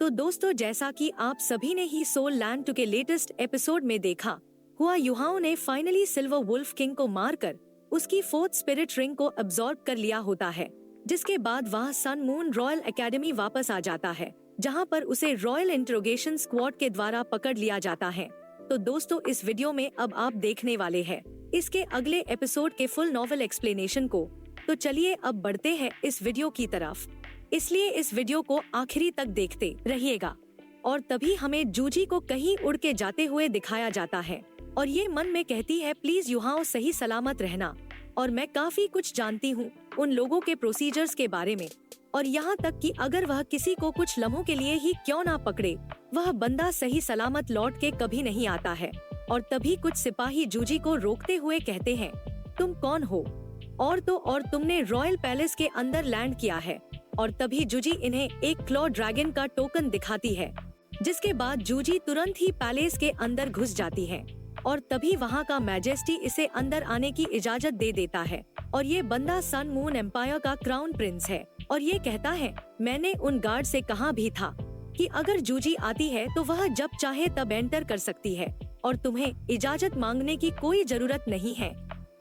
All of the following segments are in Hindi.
तो दोस्तों, जैसा कि आप सभी ने ही सोल लैंड 2 के लेटेस्ट एपिसोड में देखा, हुआ युहाओं ने फाइनली सिल्वर वुल्फ किंग को मारकर उसकी 4th स्पिरिट रिंग को अब्सॉर्ब कर लिया होता है, जिसके बाद वह सन मून रॉयल एकेडमी वापस आ जाता है, जहां पर उसे रॉयल इंट्रोगेशन स्क्वाड के द्वारा पकड़ लिया जाता है। तो दोस्तों, इस वीडियो में अब आप देखने वाले हैं इसके अगले एपिसोड के फुल नॉवल एक्सप्लेनेशन को। तो चलिए अब बढ़ते हैं इस वीडियो की तरफ, इसलिए इस वीडियो को आखिरी तक देखते रहिएगा। और तभी हमें जूजी को कहीं उड़ के जाते हुए दिखाया जाता है और ये मन में कहती है, प्लीज युहाओ सही सलामत रहना। और मैं काफी कुछ जानती हूँ उन लोगों के प्रोसीजर्स के बारे में, और यहाँ तक कि अगर वह किसी को कुछ लम्हों के लिए ही क्यों ना पकड़े, वह बंदा सही सलामत लौट के कभी नहीं आता है। और तभी कुछ सिपाही जूजी को रोकते हुए कहते हैं, तुम कौन हो? और तुमने रॉयल पैलेस के अंदर लैंड किया है। और तभी जूजी इन्हें एक क्लॉ ड्रैगन का टोकन दिखाती है, जिसके बाद जूजी तुरंत ही पैलेस के अंदर घुस जाती है। और तभी वहाँ का मैजेस्टी इसे अंदर आने की इजाजत दे देता है। और ये बंदा सन मून एम्पायर का क्राउन प्रिंस है। और ये कहता है, मैंने उन गार्ड से कहा भी था कि अगर जूजी आती है तो वह जब चाहे तब एंटर कर सकती है और तुम्हें इजाजत मांगने की कोई जरूरत नहीं है।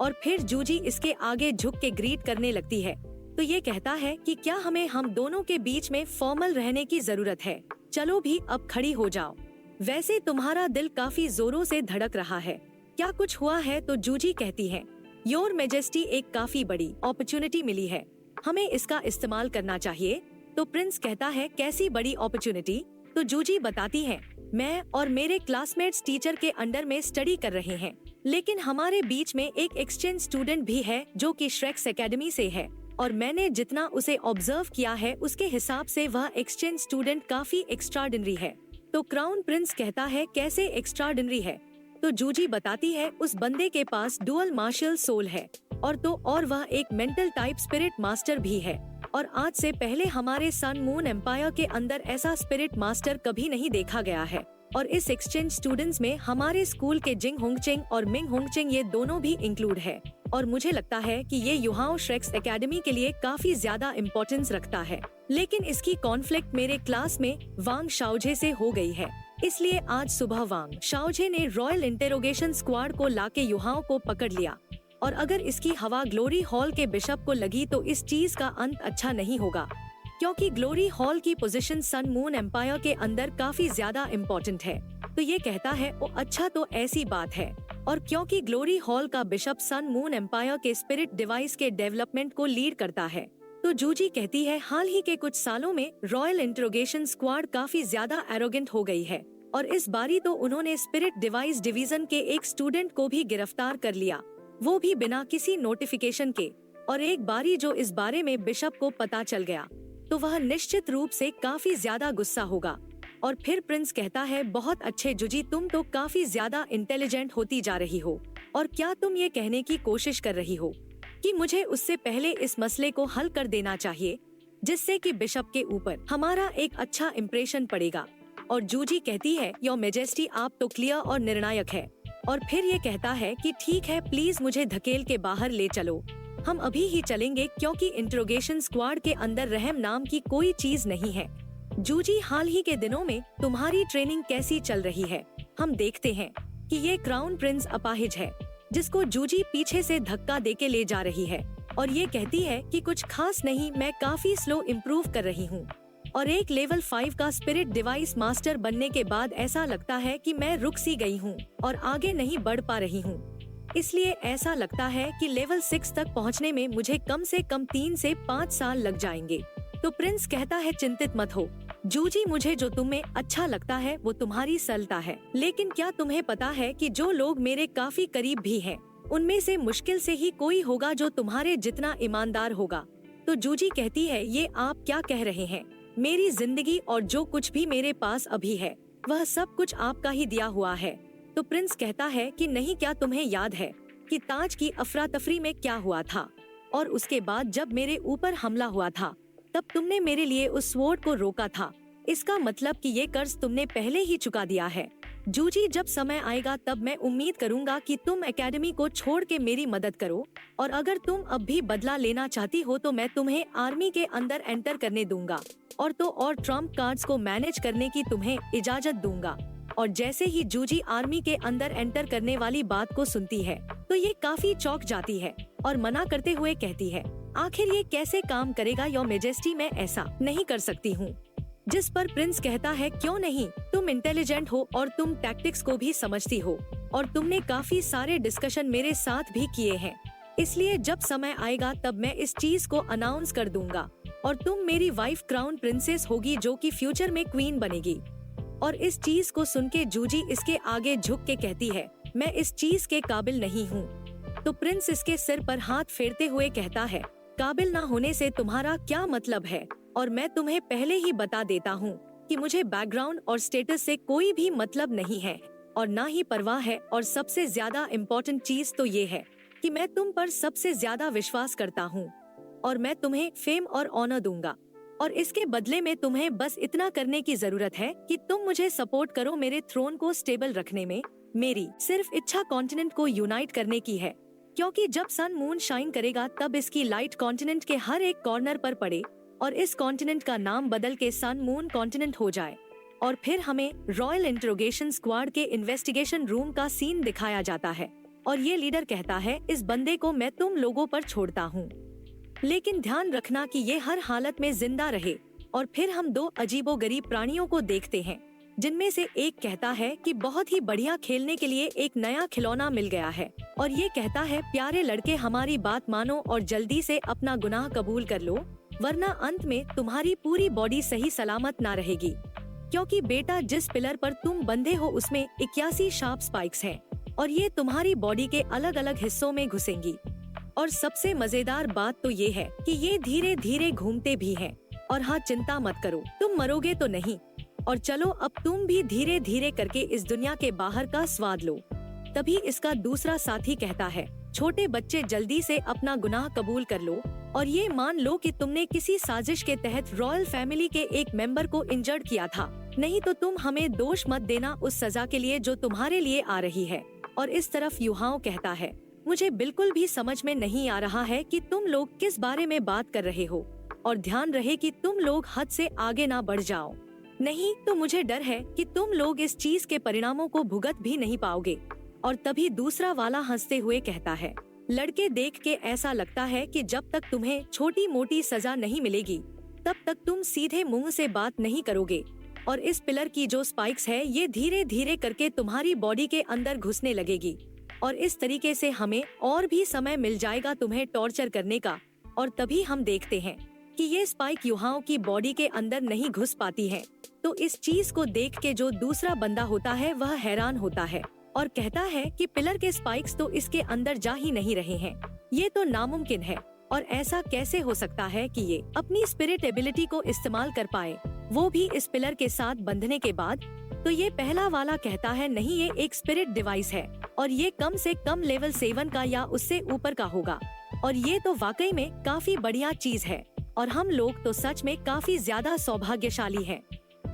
और फिर जूजी इसके आगे झुक के ग्रीट करने लगती है। तो ये कहता है कि क्या हमें हम दोनों के बीच में फॉर्मल रहने की जरूरत है? चलो भी अब खड़ी हो जाओ। वैसे तुम्हारा दिल काफी जोरों से धड़क रहा है, क्या कुछ हुआ है? तो जूजी कहती है, योर मेजेस्टी, एक काफी बड़ी अपॉर्चुनिटी मिली है, हमें इसका इस्तेमाल करना चाहिए। तो प्रिंस कहता है, कैसी बड़ी अपॉर्चुनिटी? तो जूजी बताती है, मैं और मेरे क्लासमेट्स टीचर के अंडर में स्टडी कर रहे हैं, लेकिन हमारे बीच में एक एक्सचेंज स्टूडेंट भी है जो कि श्रेक्स एकेडमी से है। और मैंने जितना उसे ऑब्जर्व किया है उसके हिसाब से वह एक्सचेंज स्टूडेंट काफी एक्स्ट्राऑर्डिनरी है। तो क्राउन प्रिंस कहता है, कैसे एक्स्ट्राऑर्डिनरी है? तो जूजी बताती है, उस बंदे के पास डुअल मार्शल सोल है और वह एक मेंटल टाइप स्पिरिट मास्टर भी है। और आज से पहले हमारे सन मून एम्पायर के अंदर ऐसा स्पिरिट मास्टर कभी नहीं देखा गया है। और इस एक्सचेंज स्टूडेंट्स में हमारे स्कूल के जिंग होंगचेंग और मिंग होंगचेंग, ये दोनों भी इंक्लूड है। और मुझे लगता है कि ये युहाओ श्रेक्स एकेडमी के लिए काफी ज्यादा इम्पोर्टेंस रखता है। लेकिन इसकी कॉन्फ्लिक्ट मेरे क्लास में वांग शाओजे से हो गई है, इसलिए आज सुबह वांग शाओजे ने रॉयल इंटेरोगेशन स्क्वाड को लाके युहाओ को पकड़ लिया। और अगर इसकी हवा ग्लोरी हॉल के बिशप को लगी तो इस चीज का अंत अच्छा नहीं होगा, क्योंकि ग्लोरी हॉल की पोजीशन सन मून एम्पायर के अंदर काफी ज्यादा इम्पोर्टेंट है। तो ये कहता है, ओ अच्छा, तो ऐसी बात है। और क्योंकि ग्लोरी हॉल का बिशप सन मून एम्पायर के स्पिरिट डिवाइस के डेवलपमेंट को लीड करता है। तो जूजी कहती है, हाल ही के कुछ सालों में रॉयल इंट्रोगेशन स्क्वाड काफी ज्यादा एरोगेंट हो गई है, और इस बारी तो उन्होंने स्पिरिट डिवाइस डिवीजन के एक स्टूडेंट को भी गिरफ्तार कर लिया, वो भी बिना किसी नोटिफिकेशन के। और एक बारी जो इस बारे में बिशप को पता चल गया तो वह निश्चित रूप से काफी ज्यादा गुस्सा होगा। और फिर प्रिंस कहता है, बहुत अच्छे जूजी, तुम तो काफी ज्यादा इंटेलिजेंट होती जा रही हो। और क्या तुम ये कहने की कोशिश कर रही हो कि मुझे उससे पहले इस मसले को हल कर देना चाहिए, जिससे कि बिशप के ऊपर हमारा एक अच्छा इम्प्रेशन पड़ेगा? और जूजी कहती है, योर मेजेस्टी, आप तो क्लियर और निर्णायक है। और फिर ये कहता है कि ठीक है, प्लीज मुझे धकेल के बाहर ले चलो, हम अभी ही चलेंगे, क्योंकि इंट्रोगेशन स्क्वाड के अंदर रहम नाम की कोई चीज नहीं है। जूजी, हाल ही के दिनों में तुम्हारी ट्रेनिंग कैसी चल रही है? हम देखते हैं कि ये क्राउन प्रिंस अपाहिज है, जिसको जूजी पीछे से धक्का देके ले जा रही है। और ये कहती है कि कुछ खास नहीं, मैं काफी स्लो इम्प्रूव कर रही हूँ। और एक लेवल 5 का स्पिरिट डिवाइस मास्टर बनने के बाद ऐसा लगता है कि मैं रुक सी गई हूँ और आगे नहीं बढ़ पा रही हूँ। इसलिए ऐसा लगता है कि लेवल 6 तक पहुँचने में मुझे कम से कम 3 से 5 साल लग जाएंगे। तो प्रिंस कहता है, चिंतित मत हो जूजी, मुझे जो तुम्हें अच्छा लगता है वो तुम्हारी सरलता है। लेकिन क्या तुम्हें पता है कि जो लोग मेरे काफी करीब भी हैं, उनमें से मुश्किल से ही कोई होगा जो तुम्हारे जितना ईमानदार होगा। तो जूजी कहती है, ये आप क्या कह रहे हैं? मेरी जिंदगी और जो कुछ भी मेरे पास अभी है वह सब कुछ आपका ही दिया हुआ है। तो प्रिंस कहता है कि नहीं, क्या तुम्हें याद है कि ताज की अफरा तफरी में क्या हुआ था? और उसके बाद जब मेरे ऊपर हमला हुआ था तब तुमने मेरे लिए उस स्वॉर्ड को रोका था। इसका मतलब कि ये कर्ज तुमने पहले ही चुका दिया है। जूजी, जब समय आएगा तब मैं उम्मीद करूंगा कि तुम एकेडमी को छोड़ के मेरी मदद करो, और अगर तुम अब भी बदला लेना चाहती हो तो मैं तुम्हें आर्मी के अंदर एंटर करने दूंगा, और ट्रम्प कार्ड्स को मैनेज करने की तुम्हें इजाजत दूंगा। और जैसे ही जूजी आर्मी के अंदर एंटर करने वाली बात को सुनती है तो ये काफी चौंक जाती है और मना करते हुए कहती है, आखिर ये कैसे काम करेगा योर मेजेस्टी, मैं ऐसा नहीं कर सकती हूँ। जिस पर प्रिंस कहता है, क्यों नहीं, तुम इंटेलिजेंट हो और तुम टैक्टिक्स को भी समझती हो और तुमने काफी सारे डिस्कशन मेरे साथ भी किए हैं, इसलिए जब समय आएगा तब मैं इस चीज को अनाउंस कर दूंगा और तुम मेरी वाइफ क्राउन प्रिंसेस होगी जो कि फ्यूचर में क्वीन बनेगी। और इस चीज को सुन के जूजी इसके आगे झुक के कहती है, मैं इस चीज के काबिल नहीं हूँ। तो प्रिंस इसके सिर पर हाथ फेरते हुए कहता है, काबिल ना होने से तुम्हारा क्या मतलब है, और मैं तुम्हें पहले ही बता देता हूँ कि मुझे बैकग्राउंड और स्टेटस से कोई भी मतलब नहीं है और ना ही परवाह है, और सबसे ज्यादा इम्पोर्टेंट चीज तो ये है कि मैं तुम पर सबसे ज्यादा विश्वास करता हूँ और मैं तुम्हें फेम और ऑनर दूंगा, और इसके बदले में तुम्हें बस इतना करने की जरूरत है कि तुम मुझे सपोर्ट करो मेरे थ्रोन को स्टेबल रखने में। मेरी सिर्फ इच्छा कॉन्टिनेंट को यूनाइट करने की है, क्योंकि जब सन मून शाइन करेगा तब इसकी लाइट कॉन्टिनेंट के हर एक कॉर्नर पर पड़े और इस कॉन्टिनेंट का नाम बदल के सन मून कॉन्टिनेंट हो जाए। और फिर हमें रॉयल इंट्रोगेशन स्क्वाड के इन्वेस्टिगेशन रूम का सीन दिखाया जाता है और ये लीडर कहता है, इस बंदे को मैं तुम लोगों पर छोड़ता हूँ, लेकिन ध्यान रखना कि ये हर हालत में जिंदा रहे। और फिर हम दो अजीबोगरीब प्राणियों को देखते हैं, जिनमें से एक कहता है कि बहुत ही बढ़िया, खेलने के लिए एक नया खिलौना मिल गया है, और ये कहता है, प्यारे लड़के हमारी बात मानो और जल्दी से अपना गुनाह कबूल कर लो, वरना अंत में तुम्हारी पूरी बॉडी सही सलामत ना रहेगी, क्योंकि बेटा जिस पिलर पर तुम बंधे हो उसमें 81 शार्प स्पाइक्स हैं और ये तुम्हारी बॉडी के अलग अलग हिस्सों में घुसेंगी। और सबसे मजेदार बात तो ये है कि ये धीरे धीरे घूमते भी हैं। और हाँ, चिंता मत करो, तुम मरोगे तो नहीं, और चलो अब तुम भी धीरे धीरे करके इस दुनिया के बाहर का स्वाद लो। तभी इसका दूसरा साथी कहता है, छोटे बच्चे जल्दी से अपना गुनाह कबूल कर लो और ये मान लो कि तुमने किसी साजिश के तहत रॉयल फैमिली के एक मेंबर को इंजर्ड किया था, नहीं तो तुम हमें दोष मत देना उस सजा के लिए जो तुम्हारे लिए आ रही है। और इस तरफ युहाओ कहता है, मुझे बिल्कुल भी समझ में नहीं आ रहा है कि तुम लोग किस बारे में बात कर रहे हो, और ध्यान रहे कि तुम लोग हद से आगे ना बढ़ जाओ, नहीं तो मुझे डर है कि तुम लोग इस चीज के परिणामों को भुगत भी नहीं पाओगे। और तभी दूसरा वाला हंसते हुए कहता है, लड़के देख के ऐसा लगता है कि जब तक तुम्हें छोटी मोटी सजा नहीं मिलेगी तब तक तुम सीधे मुंह से बात नहीं करोगे, और इस पिलर की जो स्पाइक्स है ये धीरे धीरे करके तुम्हारी बॉडी के अंदर घुसने लगेगी, और इस तरीके से हमें और भी समय मिल जाएगा तुम्हें टॉर्चर करने का। और तभी हम देखते हैं कि ये स्पाइक युहाओं की बॉडी के अंदर नहीं घुस पाती है। तो इस चीज को देख के जो दूसरा बंदा होता है वह हैरान होता है और कहता है कि पिलर के स्पाइक्स तो इसके अंदर जा ही नहीं रहे हैं, ये तो नामुमकिन है, और ऐसा कैसे हो सकता है कि ये अपनी स्पिरिट एबिलिटी को इस्तेमाल कर पाए, वो भी इस पिलर के साथ बंधने के बाद। तो ये पहला वाला कहता है, नहीं, ये एक स्पिरिट डिवाइस है और ये कम से कम लेवल 7 का या उससे ऊपर का होगा, और ये तो वाकई में काफी बढ़िया चीज है, और हम लोग तो सच में काफी ज्यादा सौभाग्यशाली हैं,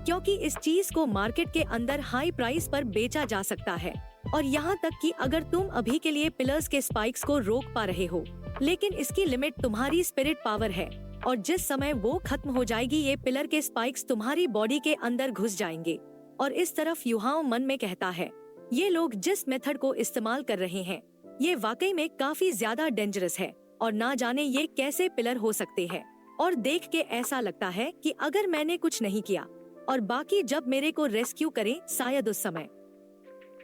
क्योंकि इस चीज को मार्केट के अंदर हाई प्राइस पर बेचा जा सकता है। और यहाँ तक कि अगर तुम अभी के लिए पिलर्स के स्पाइक्स को रोक पा रहे हो, लेकिन इसकी लिमिट तुम्हारी स्पिरिट पावर है, और जिस समय वो खत्म हो जाएगी ये पिलर के स्पाइक्स तुम्हारी बॉडी के अंदर घुस जाएंगे। और इस तरफ युहाओ मन में कहता है, ये लोग जिस मेथड को इस्तेमाल कर रहे हैं ये वाकई में काफी ज्यादा डेंजरस है, और ना जाने ये कैसे पिलर हो सकते हैं। और देख के ऐसा लगता है कि अगर मैंने कुछ नहीं किया और बाकी जब मेरे को रेस्क्यू करें, शायद उस समय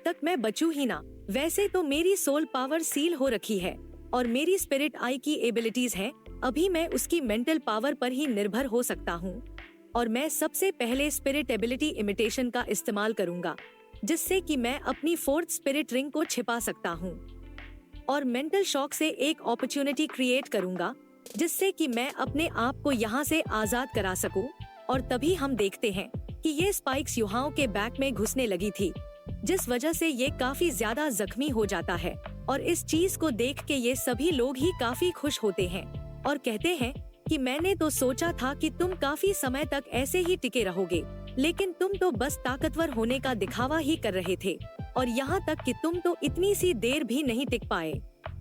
तक मैं बचूं ही ना। वैसे तो मेरी सोल पावर सील हो रखी है और मेरी स्पिरिट आई की एबिलिटीज है, अभी मैं उसकी मेंटल पावर पर ही निर्भर हो सकता हूँ, और मैं सबसे पहले स्पिरिट एबिलिटी इमिटेशन का इस्तेमाल करूँगा, जिससे कि मैं अपनी 4th स्पिरिट रिंग को छिपा सकता हूँ, और मेंटल शॉक से एक अपॉर्चुनिटी क्रिएट करूँगा जिससे कि मैं अपने आप को यहाँ से आजाद करा सकूं। और तभी हम देखते हैं कि ये स्पाइक्स युहाओं के बैक में घुसने लगी थी, जिस वजह से ये काफी ज्यादा जख्मी हो जाता है, और इस चीज को देख के ये सभी लोग ही काफी खुश होते हैं और कहते हैं कि मैंने तो सोचा था कि तुम काफी समय तक ऐसे ही टिके रहोगे, लेकिन तुम तो बस ताकतवर होने का दिखावा ही कर रहे थे और यहाँ तक कि तुम तो इतनी सी देर भी नहीं टिक पाए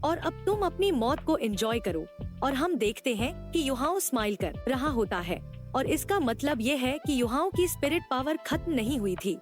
और अब तुम अपनी मौत को एंजॉय करो। और हम देखते हैं कि युहाओ स्माइल कर रहा होता है और इसका मतलब ये है कि युहाओ की स्पिरिट पावर खत्म नहीं हुई थी,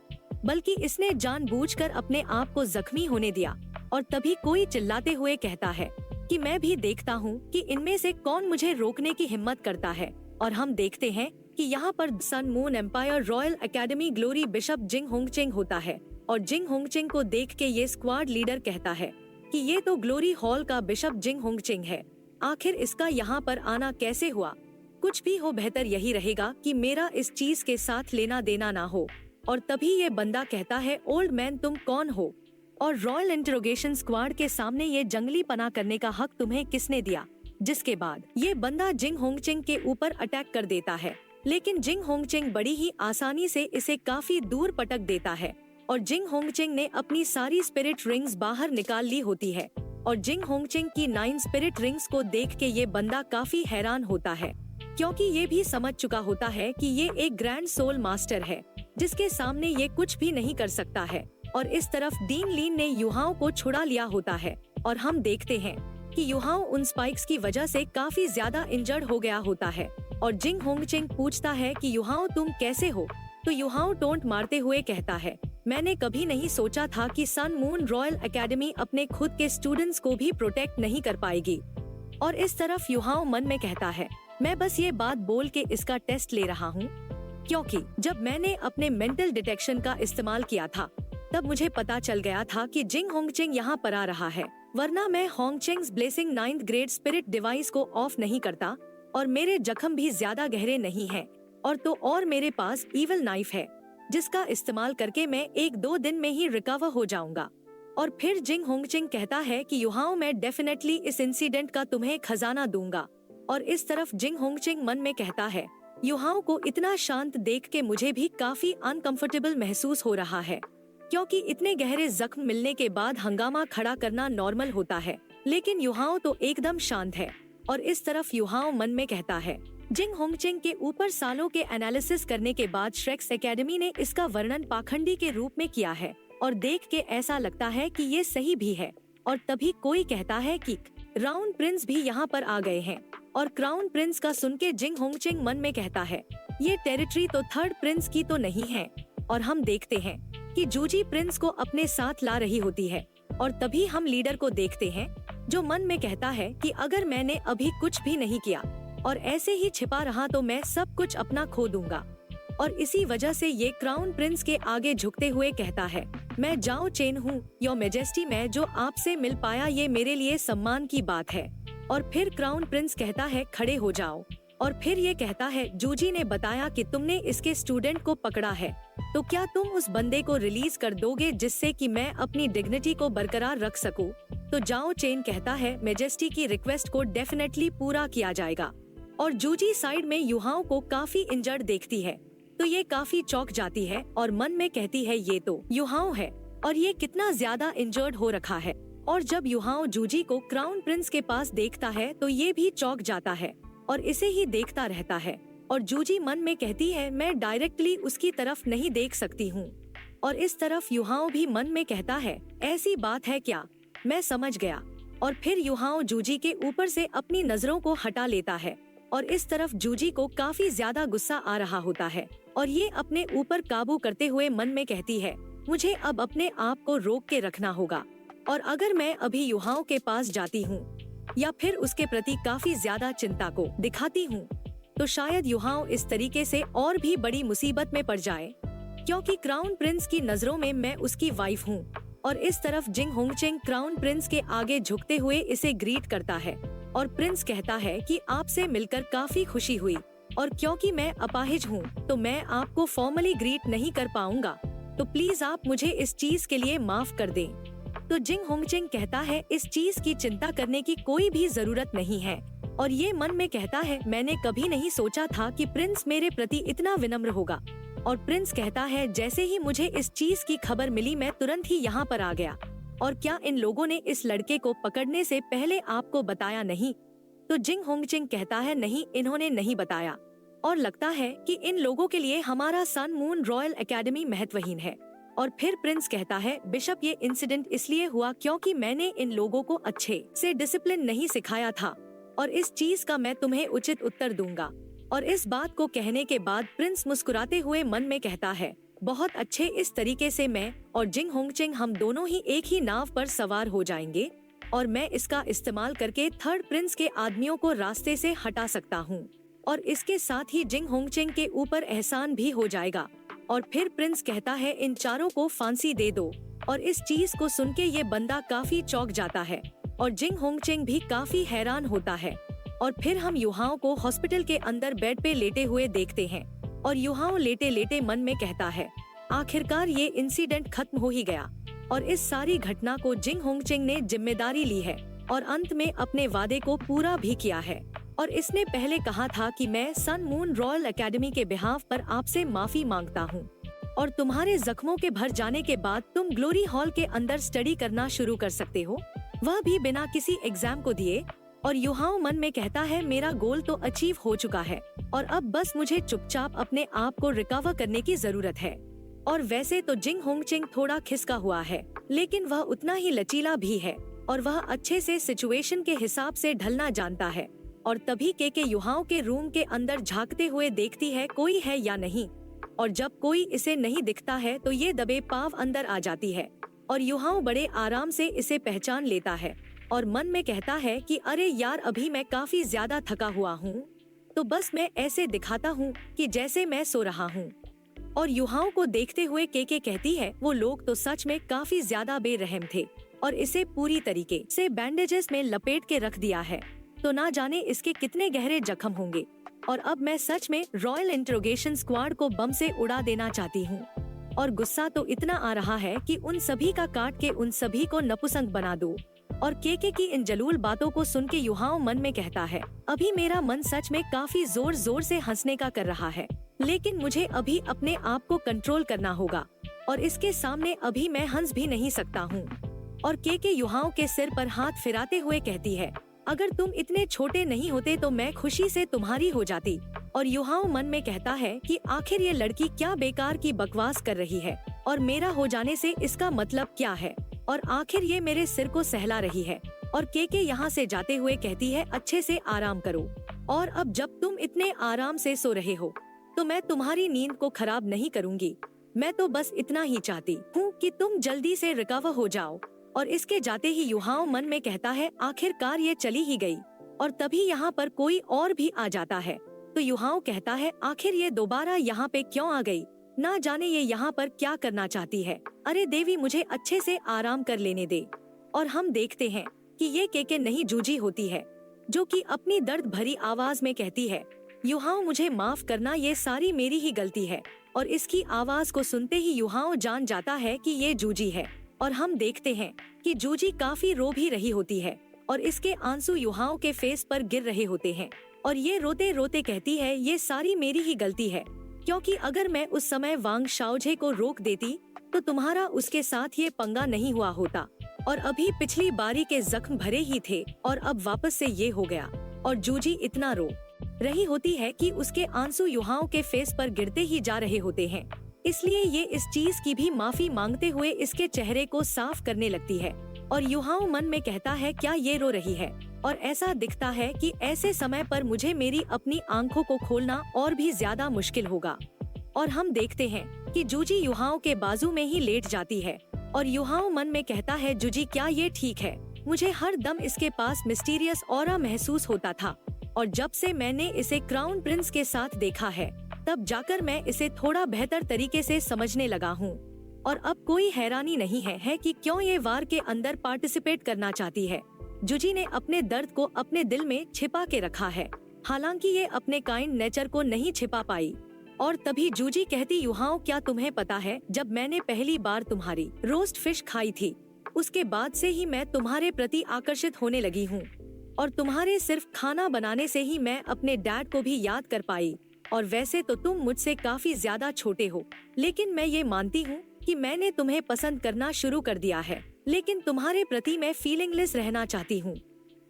बल्कि इसने जानबूझकर अपने आप को जख्मी होने दिया। और तभी कोई चिल्लाते हुए कहता है कि मैं भी देखता हूँ कि इनमें से कौन मुझे रोकने की हिम्मत करता है। और हम देखते हैं कि यहाँ पर Sun Moon Empire Royal Academy Glory Bishop Jing Hongcheng होता है और जिंग होंगचेंग को देख के ये स्क्वाड लीडर कहता है कि ये तो ग्लोरी हॉल का बिशप जिंग होंगचेंग है, आखिर इसका यहाँ पर आना कैसे हुआ। कुछ भी हो, बेहतर यही रहेगा कि मेरा इस चीज के साथ लेना देना ना हो। और तभी ये बंदा कहता है, ओल्ड मैन तुम कौन हो और रॉयल इंटरोगेशन स्क्वाड के सामने ये जंगली पना करने का हक तुम्हें किसने दिया। जिसके बाद ये बंदा जिंग होंगचेंग के ऊपर अटैक कर देता है, लेकिन जिंग होंगचेंग बड़ी ही आसानी से इसे काफी दूर पटक देता है और जिंग होंगचेंग ने अपनी सारी स्पिरिट रिंग्स बाहर निकाल ली होती है। और जिंग होंगचेंग की 9 स्पिरिट रिंग्स को देख के ये बंदा काफी हैरान होता है, क्योंकि ये भी समझ चुका होता है कि ये एक ग्रैंड सोल मास्टर है जिसके सामने ये कुछ भी नहीं कर सकता है। और इस तरफ डीन लीन ने युहाओ को छुड़ा लिया होता है और हम देखते हैं कि युहाओ उन स्पाइक्स की वजह से काफी ज्यादा इंजर्ड हो गया होता है। और जिंग होंगचेंग पूछता है कि युहाओ तुम कैसे हो, तो युहाओ टोंट मारते हुए कहता है, मैंने कभी नहीं सोचा था कि सन मून रॉयल एकेडमी अपने खुद के स्टूडेंट्स को भी प्रोटेक्ट नहीं कर पाएगी। और इस तरफ युहाओ मन में कहता है, मैं बस ये बात बोल के इसका टेस्ट ले रहा हूँ, क्योंकि जब मैंने अपने मेंटल डिटेक्शन का इस्तेमाल किया था तब मुझे पता चल गया था कि जिंग होंगचेंग यहाँ पर आ रहा है, वरना मैं Hongcheng's blessing 9th grade spirit device को ऑफ नहीं करता और मेरे जख्म भी ज्यादा गहरे नहीं हैं। और मेरे पास इविल नाइफ है जिसका इस्तेमाल करके मैं 1-2 दिन में ही रिकवर हो जाऊंगा। और फिर जिंग होंगचेंग कहता है कि युहाओ मैं डेफिनेटली इस इंसिडेंट का तुम्हें खजाना दूंगा। और इस तरफ जिंग होंगचेंग मन में कहता है, युहाओ को इतना शांत देख के मुझे भी काफी अनकंफर्टेबल महसूस हो रहा है, क्योंकि इतने गहरे जख्म मिलने के बाद हंगामा खड़ा करना नॉर्मल होता है, लेकिन युहाओ तो एकदम शांत है। और इस तरफ युहाओ मन में कहता है, जिंग होंगचेंग के ऊपर सालों के एनालिसिस करने के बाद श्रेक्स एकेडमी ने इसका वर्णन पाखंडी के रूप में किया है और देख के ऐसा लगता है कि ये सही भी है। और तभी कोई कहता है कि क्राउन प्रिंस भी यहाँ पर आ गए हैं। और क्राउन प्रिंस का सुन के जिंग होंगचेंग मन में कहता है, ये टेरिटरी तो थर्ड प्रिंस की तो नहीं है। और हम देखते हैं कि जूजी प्रिंस को अपने साथ ला रही होती है। और तभी हम लीडर को देखते हैं जो मन में कहता है कि अगर मैंने अभी कुछ भी नहीं किया और ऐसे ही छिपा रहा तो मैं सब कुछ अपना खो दूंगा। और इसी वजह से ये क्राउन प्रिंस के आगे झुकते हुए कहता है, मैं जाओ चेन हूँ योर मेजेस्टी, मैं जो आपसे मिल पाया ये मेरे लिए सम्मान की बात है। और फिर क्राउन प्रिंस कहता है, खड़े हो जाओ। और फिर ये कहता है, जूजी ने बताया कि तुमने इसके स्टूडेंट को पकड़ा है, तो क्या तुम उस बंदे को रिलीज कर दोगे जिससे कि मैं अपनी डिग्निटी को बरकरार रख सकूं? तो जाओ चेन कहता है, मेजेस्टी की रिक्वेस्ट को डेफिनेटली पूरा किया जाएगा। और जूजी साइड में युहाओ को काफी इंजर्ड देखती है तो ये काफी चौंक जाती है और मन में कहती है, ये तो युहाओ है और ये कितना ज्यादा इंजर्ड हो रखा है। और जब युहाओ जूजी को क्राउन प्रिंस के पास देखता है तो ये भी चौंक जाता है और इसे ही देखता रहता है। और जूजी मन में कहती है, मैं डायरेक्टली उसकी तरफ नहीं देख सकती हूँ। और इस तरफ युहाओ भी मन में कहता है, ऐसी बात है क्या, मैं समझ गया। और फिर युहाओ जूजी के ऊपर से अपनी नजरों को हटा लेता है और इस तरफ जूजी को काफी ज्यादा गुस्सा आ रहा होता है और ये अपने ऊपर काबू करते हुए मन में कहती है, मुझे अब अपने आप को रोक के रखना होगा। और अगर मैं अभी युहाओ के पास जाती हूँ या फिर उसके प्रति काफी ज्यादा चिंता को दिखाती हूँ तो शायद युहाओ इस तरीके से और भी बड़ी मुसीबत में पड़ जाए, क्योंकि क्राउन प्रिंस की नजरों में मैं उसकी वाइफ हूँ। और इस तरफ जिंग होंगचेंग क्राउन प्रिंस के आगे झुकते हुए इसे ग्रीट करता है और प्रिंस कहता है कि आपसे मिलकर काफी खुशी हुई और क्योंकि मैं अपाहिज हूँ तो मैं आपको फॉर्मली ग्रीट नहीं कर पाऊंगा, तो प्लीज आप मुझे इस चीज के लिए माफ कर दें। तो जिंग होंगचेंग कहता है, इस चीज की चिंता करने की कोई भी जरूरत नहीं है। और ये मन में कहता है, मैंने कभी नहीं सोचा था कि प्रिंस मेरे प्रति इतना विनम्र होगा। और प्रिंस कहता है, जैसे ही मुझे इस चीज की खबर मिली मैं तुरंत ही यहाँ पर आ गया। और क्या इन लोगों ने इस लड़के को पकड़ने से पहले आपको बताया नहीं? तो जिंग होंगचेंग कहता है, नहीं, इन्होंने नहीं बताया। और लगता है कि इन लोगों के लिए हमारा सन मून रॉयल एकेडमी महत्वहीन है। और फिर प्रिंस कहता है, बिशप ये इंसिडेंट इसलिए हुआ क्योंकि मैंने इन लोगों को अच्छे से डिसिप्लिन नहीं सिखाया था और इस चीज का मैं तुम्हें उचित उत्तर दूंगा। और इस बात को कहने के बाद प्रिंस मुस्कुराते हुए मन में कहता है, बहुत अच्छे, इस तरीके से मैं और जिंग होंगचिंग हम दोनों ही एक ही नाव पर सवार हो जाएंगे और मैं इसका इस्तेमाल करके थर्ड प्रिंस के आदमियों को रास्ते से हटा सकता हूँ और इसके साथ ही जिंग होंगचिंग के ऊपर एहसान भी हो जाएगा। और फिर प्रिंस कहता है, इन चारों को फांसी दे दो। और इस चीज को सुन के ये बंदा काफी चौंक जाता है और जिंग होंगचिंग भी काफी हैरान होता है। और फिर हम युहाओं को हॉस्पिटल के अंदर बेड पे लेटे हुए देखते हैं और युहाओं लेटे लेटे मन में कहता है, आखिरकार ये इंसिडेंट खत्म हो ही गया और इस सारी घटना को जिंग होंगचिंग ने जिम्मेदारी ली है और अंत में अपने वादे को पूरा भी किया है। और इसने पहले कहा था कि मैं सन मून रॉयल एकेडमी के बिहाफ पर आपसे माफी मांगता हूँ और तुम्हारे जख्मों के भर जाने के बाद तुम ग्लोरी हॉल के अंदर स्टडी करना शुरू कर सकते हो, वह भी बिना किसी एग्जाम को दिए। और युहाओं मन में कहता है, मेरा गोल तो अचीव हो चुका है और अब बस मुझे चुपचाप अपने आप को रिकवर करने की जरूरत है। और वैसे तो जिंग होंगचिंग थोड़ा खिसका हुआ है, लेकिन वह उतना ही लचीला भी है और वह अच्छे से सिचुएशन के हिसाब से ढलना जानता है। और तभी के युहाओं के रूम के अंदर झांकते हुए देखती है कोई है या नहीं, और जब कोई इसे नहीं दिखता है तो ये दबे पाव अंदर आ जाती है और युहाओं बड़े आराम से इसे पहचान लेता है और मन में कहता है कि अरे यार, अभी मैं काफी ज्यादा थका हुआ हूँ, तो बस मैं ऐसे दिखाता हूँ कि जैसे मैं सो रहा हूँ। और युहाओं को देखते हुए के कहती है, वो लोग तो सच में काफी ज्यादा बेरहम थे और इसे पूरी तरीके से बैंडेजेस में लपेट के रख दिया है, तो ना जाने इसके कितने गहरे जख्म होंगे। और अब मैं सच में रॉयल इंट्रोगेशन स्क्वाड को बम से उड़ा देना चाहती हूँ और गुस्सा तो इतना आ रहा है कि उन सभी का काट के उन सभी को नपुंसक बना दूं। और के की इन जलूल बातों को सुन के युहाओं मन में कहता है, अभी मेरा मन सच में काफी जोर जोर से हंसने का कर रहा है, लेकिन मुझे अभी अपने आप को कंट्रोल करना होगा और इसके सामने अभी मैं हंस भी नहीं सकता हूँ। और के युहाओं के सिर पर हाथ फिराते हुए कहती है, अगर तुम इतने छोटे नहीं होते तो मैं खुशी से तुम्हारी हो जाती। और युहाओं मन में कहता है कि आखिर ये लड़की क्या बेकार की बकवास कर रही है और मेरा हो जाने से इसका मतलब क्या है, और आखिर ये मेरे सिर को सहला रही है। और के यहाँ से जाते हुए कहती है, अच्छे से आराम करो और अब जब तुम इतने आराम से सो रहे हो तो मैं तुम्हारी नींद को खराब नहीं करूँगी। मैं तो बस इतना ही चाहती हूँ कि तुम जल्दी से रिकवर हो जाओ। और इसके जाते ही युहाओं मन में कहता है, आखिरकार ये चली ही गई। और तभी यहाँ पर कोई और भी आ जाता है, तो युहाओं कहता है, आखिर ये दोबारा यहाँ पे क्यों आ गई, ना जाने ये यहाँ पर क्या करना चाहती है। अरे देवी, मुझे अच्छे से आराम कर लेने दे। और हम देखते हैं कि ये के नहीं जूझी होती है, जो कि अपनी दर्द भरी आवाज में कहती है, युहाओं मुझे माफ करना, ये सारी मेरी ही गलती है। और इसकी आवाज को सुनते ही युहाओं जान जाता है कि ये जूझी है। और हम देखते हैं कि जूजी काफी रो भी रही होती है और इसके आंसू युहाओं के फेस पर गिर रहे होते हैं और ये रोते रोते कहती है, ये सारी मेरी ही गलती है, क्योंकि अगर मैं उस समय वांग शाओझे को रोक देती तो तुम्हारा उसके साथ ये पंगा नहीं हुआ होता और अभी पिछली बारी के जख्म भरे ही थे और अब वापस से ये हो गया। और जूजी इतना रो रही होती है कि उसके आंसू युहाओं के फेस पर गिरते ही जा रहे होते हैं, इसलिए ये इस चीज की भी माफी मांगते हुए इसके चेहरे को साफ करने लगती है। और युहाओं मन में कहता है, क्या ये रो रही है, और ऐसा दिखता है कि ऐसे समय पर मुझे मेरी अपनी आंखों को खोलना और भी ज्यादा मुश्किल होगा। और हम देखते हैं कि जूजी युहाओं के बाजू में ही लेट जाती है और युहाओं मन में कहता है, जूजी क्या ये ठीक है, मुझे हर दम इसके पास मिस्टीरियस ऑरा महसूस होता था और जब से मैंने इसे क्राउन प्रिंस के साथ देखा है तब जाकर मैं इसे थोड़ा बेहतर तरीके से समझने लगा हूँ। और अब कोई हैरानी नहीं है कि क्यों ये वार के अंदर पार्टिसिपेट करना चाहती है। जूजी ने अपने दर्द को अपने दिल में छिपा के रखा है, हालांकि ये अपने काइंड नेचर को नहीं छिपा पाई। और तभी जूजी कहती, युहाओं क्या तुम्हें पता है, जब मैंने पहली बार तुम्हारी रोस्ट फिश खाई थी उसके बाद से ही मैं तुम्हारे प्रति आकर्षित होने लगी हूँ और तुम्हारे सिर्फ खाना बनाने से ही मैं अपने डैड को भी याद कर पाई। और वैसे तो तुम मुझसे काफी ज्यादा छोटे हो, लेकिन मैं ये मानती हूँ कि मैंने तुम्हें पसंद करना शुरू कर दिया है, लेकिन तुम्हारे प्रति मैं फीलिंगलेस रहना चाहती हूँ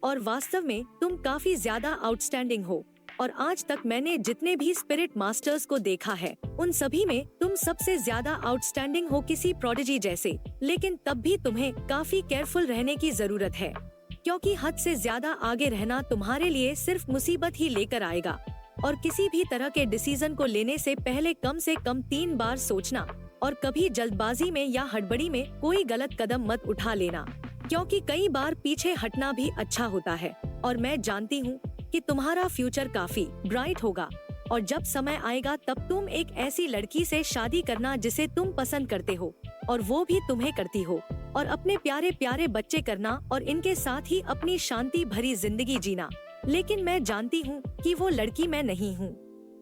और वास्तव में तुम काफी ज्यादा आउटस्टैंडिंग हो और आज तक मैंने जितने भी स्पिरिट मास्टर्स को देखा है उन सभी में तुम सबसे ज्यादा आउटस्टैंडिंग हो, किसी प्रोडिजी जैसे। लेकिन तब भी तुम्हें काफी केयरफुल रहने की जरूरत है, क्योंकि हद से ज्यादा आगे रहना तुम्हारे लिए सिर्फ मुसीबत ही लेकर आएगा। और किसी भी तरह के डिसीजन को लेने से पहले कम से कम 3 बार सोचना, और कभी जल्दबाजी में या हड़बड़ी में कोई गलत कदम मत उठा लेना, क्योंकि कई बार पीछे हटना भी अच्छा होता है। और मैं जानती हूँ कि तुम्हारा फ्यूचर काफी ब्राइट होगा, और जब समय आएगा तब तुम एक ऐसी लड़की से शादी करना जिसे तुम पसंद करते हो और वो भी तुम्हें करती हो, और अपने प्यारे प्यारे बच्चे करना और इनके साथ ही अपनी शांति भरी जिंदगी जीना। लेकिन मैं जानती हूँ कि वो लड़की मैं नहीं हूँ,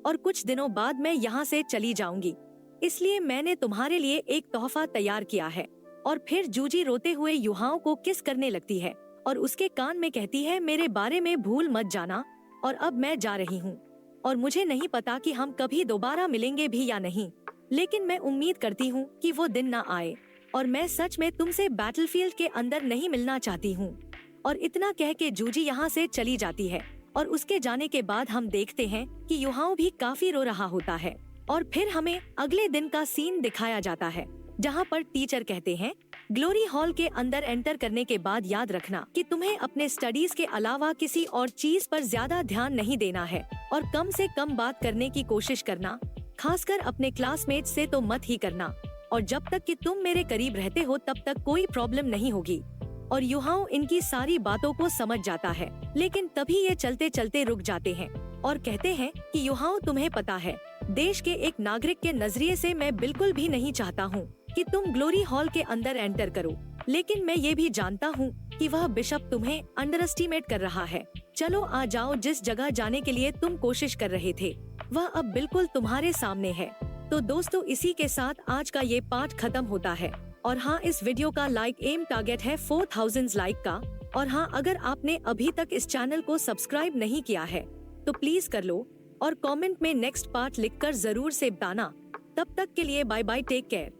और कुछ दिनों बाद मैं यहाँ से चली जाऊंगी। इसलिए मैंने तुम्हारे लिए एक तोहफा तैयार किया है। और फिर जूजी रोते हुए युहाओं को किस करने लगती है और उसके कान में कहती है, मेरे बारे में भूल मत जाना, और अब मैं जा रही हूँ। और मुझे नहीं पता कि हम कभी दोबारा मिलेंगे भी या नहीं, लेकिन मैं उम्मीद करती हूँ कि वो दिन ना आए। और मैं सच में तुमसे बैटलफील्ड के अंदर नहीं मिलना चाहती हूँ। और इतना कह के जूजी यहाँ से चली जाती है। और उसके जाने के बाद हम देखते हैं कि युहाओं भी काफी रो रहा होता है। और फिर हमें अगले दिन का सीन दिखाया जाता है, जहाँ पर टीचर कहते हैं, ग्लोरी हॉल के अंदर एंटर करने के बाद याद रखना कि तुम्हें अपने स्टडीज के अलावा किसी और चीज पर ज्यादा ध्यान नहीं देना है, और कम से कम बात करने की कोशिश करना, खासकर अपने क्लासमेट से तो मत ही करना। और जब तक कि तुम मेरे करीब रहते हो तब तक कोई प्रॉब्लम नहीं होगी। और युहाओं इनकी सारी बातों को समझ जाता है, लेकिन तभी ये चलते चलते रुक जाते हैं और कहते हैं कि युहाओं, तुम्हें पता है, देश के एक नागरिक के नजरिए से मैं बिल्कुल भी नहीं चाहता हूँ कि तुम ग्लोरी हॉल के अंदर एंटर करो, लेकिन मैं ये भी जानता हूँ कि वह बिशप तुम्हें अंडर एस्टिमेट कर रहा है। चलो आ जाओ, जिस जगह जाने के लिए तुम कोशिश कर रहे थे वह अब बिल्कुल तुम्हारे सामने है। तो दोस्तों, इसी के साथ आज का ये पार्ट खत्म होता है। और हाँ, इस वीडियो का लाइक एम टारगेट है 4000 लाइक का। और हाँ, अगर आपने अभी तक इस चैनल को सब्सक्राइब नहीं किया है तो प्लीज कर लो, और कमेंट में नेक्स्ट पार्ट लिखकर जरूर से बताना। तब तक के लिए बाय बाय, टेक केयर।